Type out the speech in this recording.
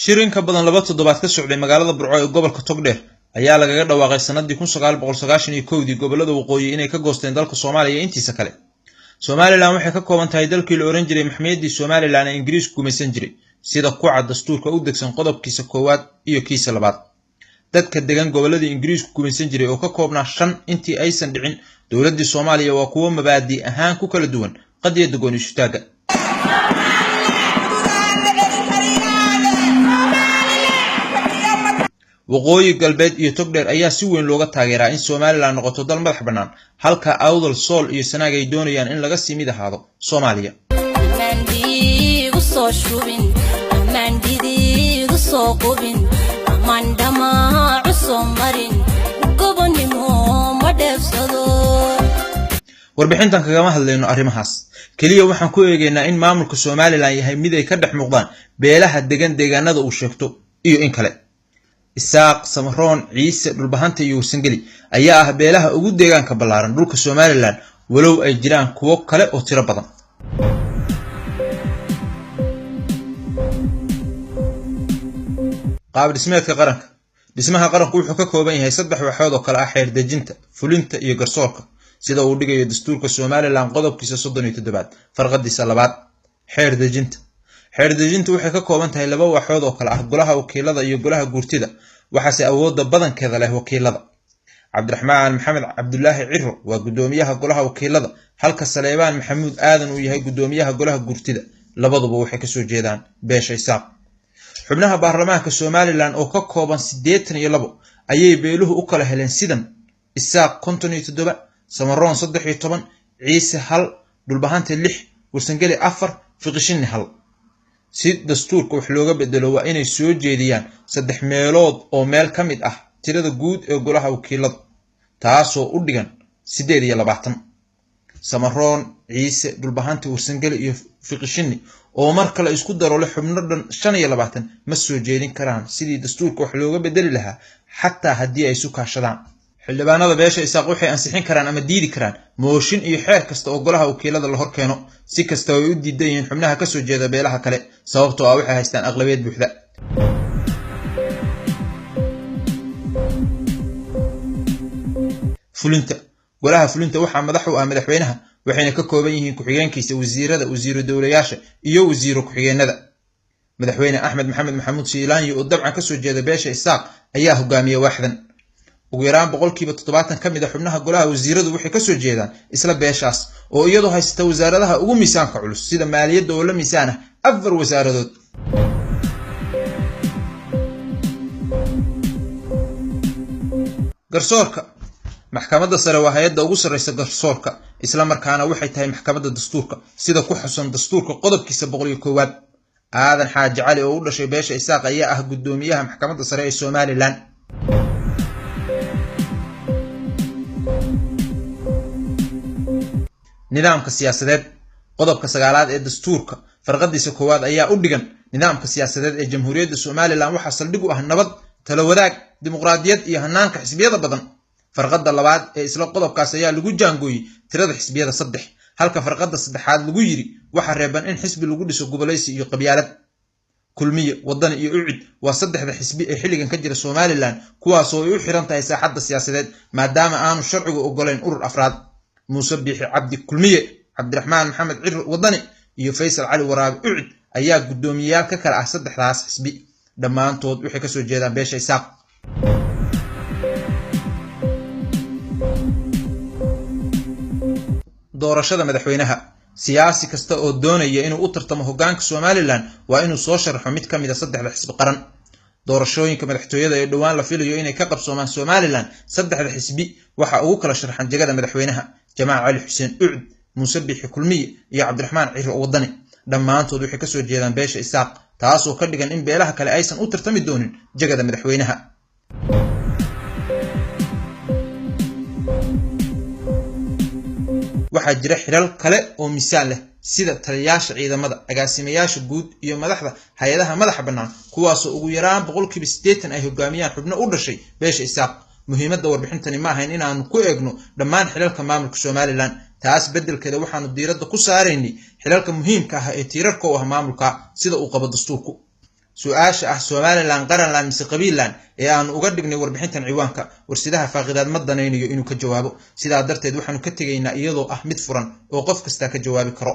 Shirin ka badan 2 toddobaad ka socday magaalada Burco ee gobolka Togdheer ayaa lagaga dhawaaqay sanadii 1991 gobolada waqooyi inay ka goosteen dalka Soomaaliya intiisa kale. Somaliland waxay ka kooban tahay dalkii la oran jiray Maxmiyadii Somaliland ee Ingiriisku gumaysan jiray, sida ku cad dastuurka u degsan qodobkiisa koowaad iyo kiisa labaad. Dadka degan gobolada Ingiriisku gumaysan jiray oo ka koobnaa 5 intii aysan dhicin dawladda Soomaaliya waa kuwo mabaadi ahaan ku kala duwan qadiyada go'aansho waqooyi galbeed iyo Togdheer ayaa si weyn looga taageeraa in Somaliland noqoto dal madax bannaan, halka Awdal, Sool iyo Sanaag ay doonayaan in laga sii mid ahaado Soomaaliya. warbixintan kagama hadlayno arrimahaas kaliya waxaan ku eegaynaa in maamulka Somaliland yahay mid ay ka dhex muuqdaan beelaha degan deegaanada uu sheegto iyo in kale. Isaaq, Samaroon, Ciise, Dhulbahanta iyo Warsangeli ayaa ah beelaha ugu deegaanka ballaaran dhulka Somaliland, walow ay jiraan kuwo kale oo tiro badan. qaab dhismeedka qaranka. Dhismaha qaranku wuxuu ka kooban yahay 3 waaxood oo kala ah xeer dejinta, fulinta iyo garsoorka, sida uu dhigayo dastuurka Somaliland qodobkiisa 37 farqadiisa 2. Xeer dejinta. xeer dejintu waxay ka kooban tahay 2 waaxood oo kala ah golaha wakiilada iyo golaha guurtida, waxaase awoodda badankeeda leh wakiilada. Cabdiraxmaan Maxamed Cabdullaahi Ciro waa gudoomiyaha golaha wakiilada, halka Saleebaan Maxamuud Aadan uu yahay gudoomiyaha golaha guurtida. Labaduba waxay ka soo jeedaan beesha Isaaq. xubnaha baarlamaanka Somaliland oo ka kooban 82 ayay beeluhu u kala heleen sidan: Isaaq 57, Samaroon 13, Ciise 1, Dhulbahanta 6, Warsangeli 4, Fiqishin 1. si dastuurka wax looga bedelo waa inay soo jeediyaan 3 meelood oo meel ka mid ah tirada guud ee golaha wakiilada, taasoo u dhigan 28. Samaroon, Ciise, Dhulbahanta, Warsangeli iyo Fiqishin oo mar kale isku daro leh xubno dhan 25 ma soo jeedin karaan sidii dastuurka wax looga bedeli lahaa, xataa haddii ay isu kaashadaan. xildhibaanada beesha Isaaq waxay ansixin karaan ama diidi karaan mooshin iyo xeer kasta oo golaha wakiilada la hor keeno, si kasta oo ay u diidan yihiin xubnaha ka soo jeeda beelaha kale, sababtoo ah waxay haystaan aqlabiyad buuxda. fulinta. golaha fulinta waxaa madax u ah madaxweynaha, waxayna ka kooban yihiin ku-xigeenkiisa, wasiirada, wasiiro dowlayaasha iyo wasiiro ku-xigeenada. madaxweyne Axmed Maxamed Maxamuud Siilaanyo oo dabcan ka soo jeeda beesha Isaaq ayaa hogaamiya waaxdan. ugu yaraan 70% ka mid ah xubnaha golaha wasiiradu waxay ka soo jeedaan isla beeshaas, oo iyadoo haysta wasaaradaha ugu miisaanka culus sida maaliyadda oo la miisaan ah 4 wasaaradood. garsoorka. maxkamadda sare waa hay'adda ugu sarreysa garsoorka, isla markaana waxay tahay maxkamadda dastuurka, sida ku xusan dastuurka qodobkiisa 101. Aadan Xaaji Cali oo u dhashay beesha Isaaq ayaa ah gudoomiyaha maxkamadda sare ee Somaliland. nidaamka siyaasadeed. qodobka 9aad ee dastuurka farqadiisa koowaad ayaa u dhigan nidaamka siyaasadeed ee Jamhuuriyadda Somaliland waxaa saldhig u ah nabad, talo wadaag, dimuqraadiyad iyo hanaanka xisbiyada badan. farqada 2aad ee isla qodobkaas ayaa lagu jaangooyay tirada xisbiyada 3, halka farqada 3aad lagu yiri waxa reeban in xisbi lagu dhiso goboleysi iyo qabyaalad. kulmiye, wadan iyo ucid waa 3da xisbi ee xilligan ka jira Somaliland, kuwaas oo ay u xiran tahay saaxadda siyaasadeed maadaama aanu sharcigu ogoleyn urur afraad. Muuse Biixi Cabdi Kulmiye, Cabdiraxmaan Maxamed Ciro Wadani iyo Faysal Cali Waraabe Ucid ayaa gudoomiyayaal ka kala ah 3daas xisbi, dhammaantood waxay ka soo jeedaan beesha Isaaq. doorashada madaxweynaha. siyaasi kasta oo doonaya inuu u tartamo hoggaanka Somaliland waa inuu soo sharaxo mid ka mid ah 3da xisbi qaran. doorashooyinka madaxtooyada ee dhawaan la filayo inay ka qabsoomaan Somaliland, 3da xisbi waxa ugu kala sharaxan jagada madaxweynaha Jamaal Cali Xuseen Ucid, Muuse Biixi Kulmiye iyo Cabdiraxmaan Ciro Wadani. dhammaantood waxay ka soo jeedaan beesha Isaaq, taasoo ka dhigan in beelaha kale aysan u tartami doonin jagada madaxweynaha. waxaa jira xilal kale oo miisaan leh sida taliyayaasha ciidamada, agaasimayaasha guud iyo madaxda hay'adaha madaxa bannaan, kuwaasoo ugu yaraan 80% ay hogaamiyaan xubno u dhashay beesha Isaaq. muhiimadda warbixintani ma ahayn in aanu ku eegno dhammaan xilalka maamulka Somaliland, taas bedelkeeda waxaanu diiradda ku saaraynay xilalka muhiimka ah ee tiirarka u ah maamulka sida uu qabo dastuurku. su-aasha ah Somaliland qaranland mise qabiilland ee aan uga dhignay warbixintan ciwaanka warsidaha faaqidaad ma danaynayo inuu ka jawaabo sidaa darteed waxaanu ka tegaynaa iyadoo ah mid furan oo qof kasta ka jawaabi karo